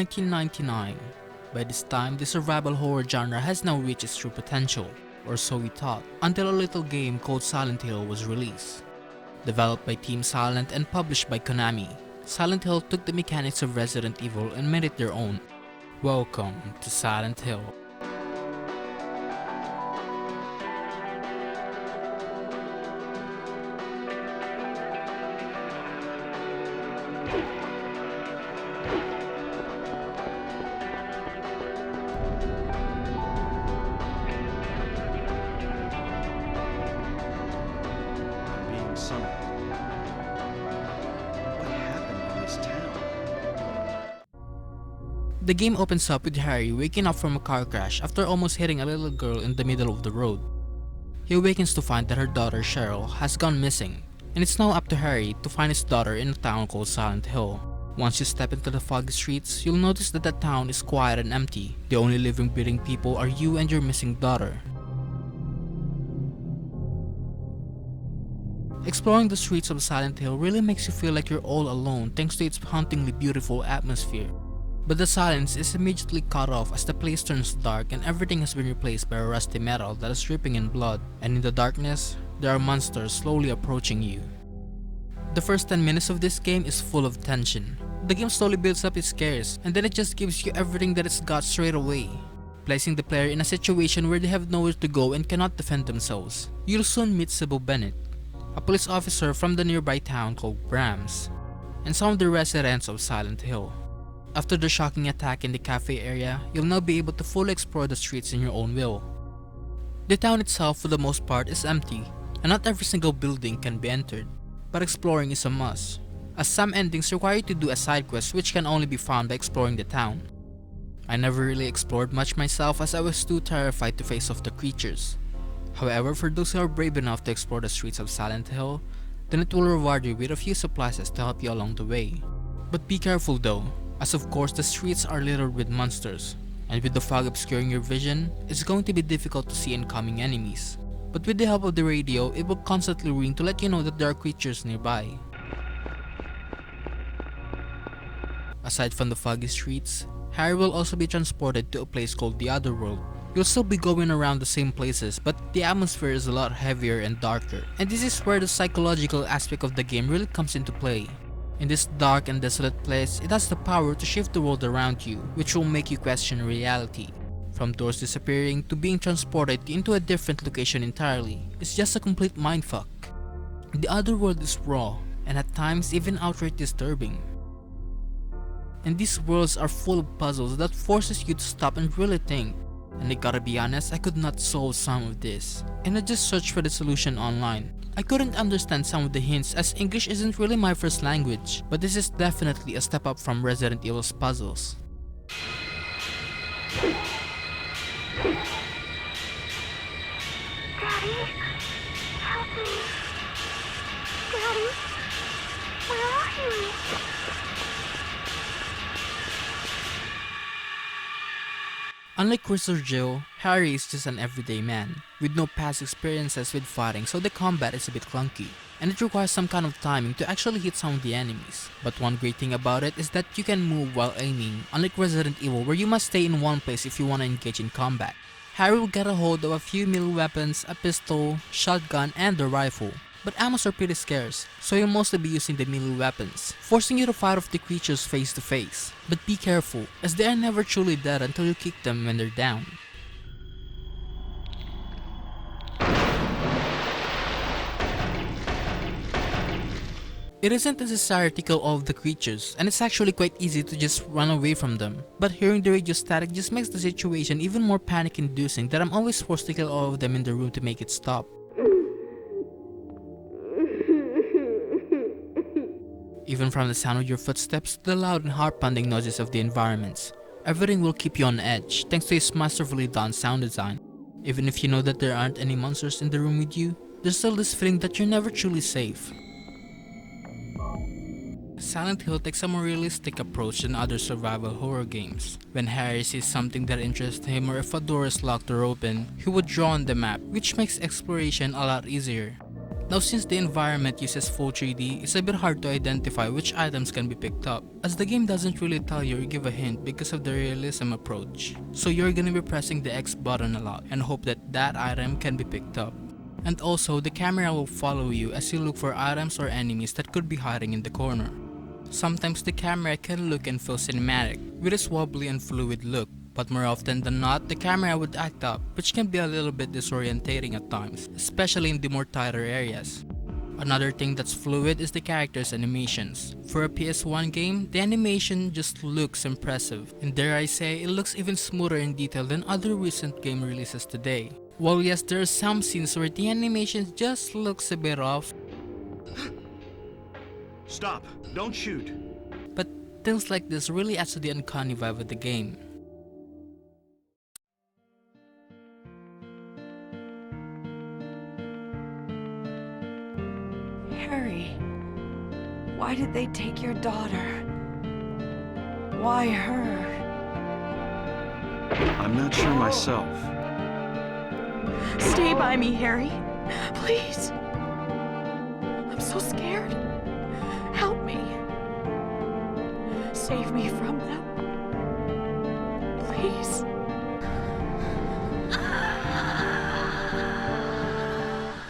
1999. By this time, the survival horror genre has now reached its true potential, or so we thought, until a little game called Silent Hill was released. Developed by Team Silent and published by Konami, Silent Hill took the mechanics of Resident Evil and made it their own. Welcome to Silent Hill. The game opens up with Harry waking up from a car crash after almost hitting a little girl in the middle of the road. He awakens to find that her daughter Cheryl has gone missing, and it's now up to Harry to find his daughter in a town called Silent Hill. Once you step into the foggy streets, you'll notice that the town is quiet and empty. The only living breathing people are you and your missing daughter. Exploring the streets of Silent Hill really makes you feel like you're all alone thanks to its hauntingly beautiful atmosphere. But the silence is immediately cut off as the place turns dark and everything has been replaced by a rusty metal that is dripping in blood, and in the darkness, there are monsters slowly approaching you. The first 10 minutes of this game is full of tension. The game slowly builds up its scares, and then it just gives you everything that it's got straight away, placing the player in a situation where they have nowhere to go and cannot defend themselves. You'll soon meet Sybil Bennett, a police officer from the nearby town called Brams, and some of the residents of Silent Hill. After the shocking attack in the cafe area, you'll now be able to fully explore the streets in your own will. The town itself for the most part is empty, and not every single building can be entered, but exploring is a must, as some endings require you to do a side quest which can only be found by exploring the town. I never really explored much myself as I was too terrified to face off the creatures. However, for those who are brave enough to explore the streets of Silent Hill, then it will reward you with a few supplies to help you along the way. But be careful though, as of course the streets are littered with monsters, and with the fog obscuring your vision, it's going to be difficult to see incoming enemies. But with the help of the radio, it will constantly ring to let you know that there are creatures nearby. Aside from the foggy streets, Harry will also be transported to a place called the Otherworld. You'll still be going around the same places, but the atmosphere is a lot heavier and darker, and this is where the psychological aspect of the game really comes into play. In this dark and desolate place, it has the power to shift the world around you, which will make you question reality. From doors disappearing to being transported into a different location entirely, it's just a complete mindfuck. The Otherworld is raw, and at times even outright disturbing. And these worlds are full of puzzles that forces you to stop and really think. And I gotta be honest, I could not solve some of this, and I just searched for the solution online. I couldn't understand some of the hints as English isn't really my first language, but this is definitely a step up from Resident Evil's puzzles. Daddy? Help me. Daddy? Where are you? Unlike Chris or Jill, Harry is just an everyday man, with no past experiences with fighting, so the combat is a bit clunky, and it requires some kind of timing to actually hit some of the enemies. But one great thing about it is that you can move while aiming, unlike Resident Evil where you must stay in one place if you want to engage in combat. Harry will get a hold of a few melee weapons, a pistol, shotgun, and a rifle. But ammos are pretty scarce, so you'll mostly be using the melee weapons, forcing you to fight off the creatures face to face. But be careful, as they are never truly dead until you kick them when they're down. It isn't necessary to kill all of the creatures, and it's actually quite easy to just run away from them. But hearing the radio static just makes the situation even more panic-inducing that I'm always forced to kill all of them in the room to make it stop. Even from the sound of your footsteps to the loud and heart-pounding noises of the environments, everything will keep you on edge thanks to its masterfully done sound design. Even if you know that there aren't any monsters in the room with you, there's still this feeling that you're never truly safe. Silent Hill takes a more realistic approach than other survival horror games. When Harry sees something that interests him or if a door is locked or open, he would draw on the map, which makes exploration a lot easier. Now since the environment uses full 3D, it's a bit hard to identify which items can be picked up, as the game doesn't really tell you or give a hint because of the realism approach. So you're gonna be pressing the X button a lot and hope that that item can be picked up. And also, the camera will follow you as you look for items or enemies that could be hiding in the corner. Sometimes the camera can look and feel cinematic, with its wobbly and fluid look, but more often than not, the camera would act up, which can be a little bit disorientating at times, especially in the more tighter areas. Another thing that's fluid is the characters' animations. For a PS1 game, the animation just looks impressive, and dare I say, it looks even smoother in detail than other recent game releases today. While yes, there are some scenes where the animation just looks a bit off, Stop! Don't shoot! but things like this really adds to the uncanny vibe of the game. Harry, why did they take your daughter? Why her? I'm not sure myself. Stay by me, Harry. Please. I'm so scared. Help me. Save me from them. Please.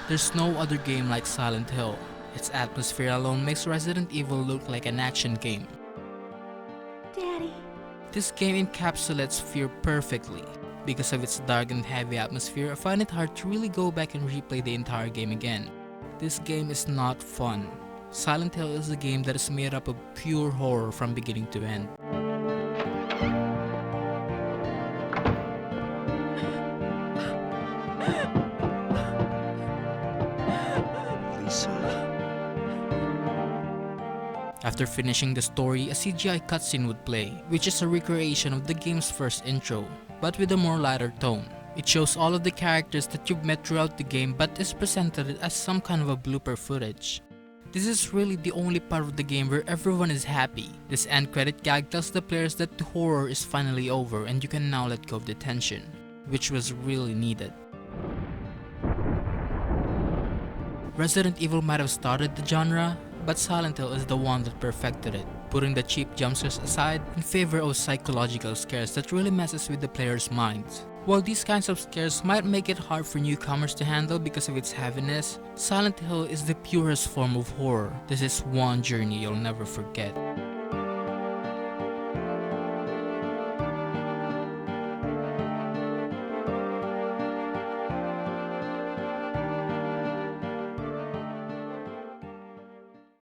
There's no other game like Silent Hill. Its atmosphere alone makes Resident Evil look like an action game. Daddy. This game encapsulates fear perfectly. Because of its dark and heavy atmosphere, I find it hard to really go back and replay the entire game again. This game is not fun. Silent Hill is a game that is made up of pure horror from beginning to end. After finishing the story, a CGI cutscene would play, which is a recreation of the game's first intro, but with a more lighter tone. It shows all of the characters that you've met throughout the game but is presented as some kind of a blooper footage. This is really the only part of the game where everyone is happy. This end credit gag tells the players that the horror is finally over and you can now let go of the tension, which was really needed. Resident Evil might have started the genre, but Silent Hill is the one that perfected it, putting the cheap jumpscares aside in favor of psychological scares that really messes with the player's minds. While these kinds of scares might make it hard for newcomers to handle because of its heaviness, Silent Hill is the purest form of horror. This is one journey you'll never forget.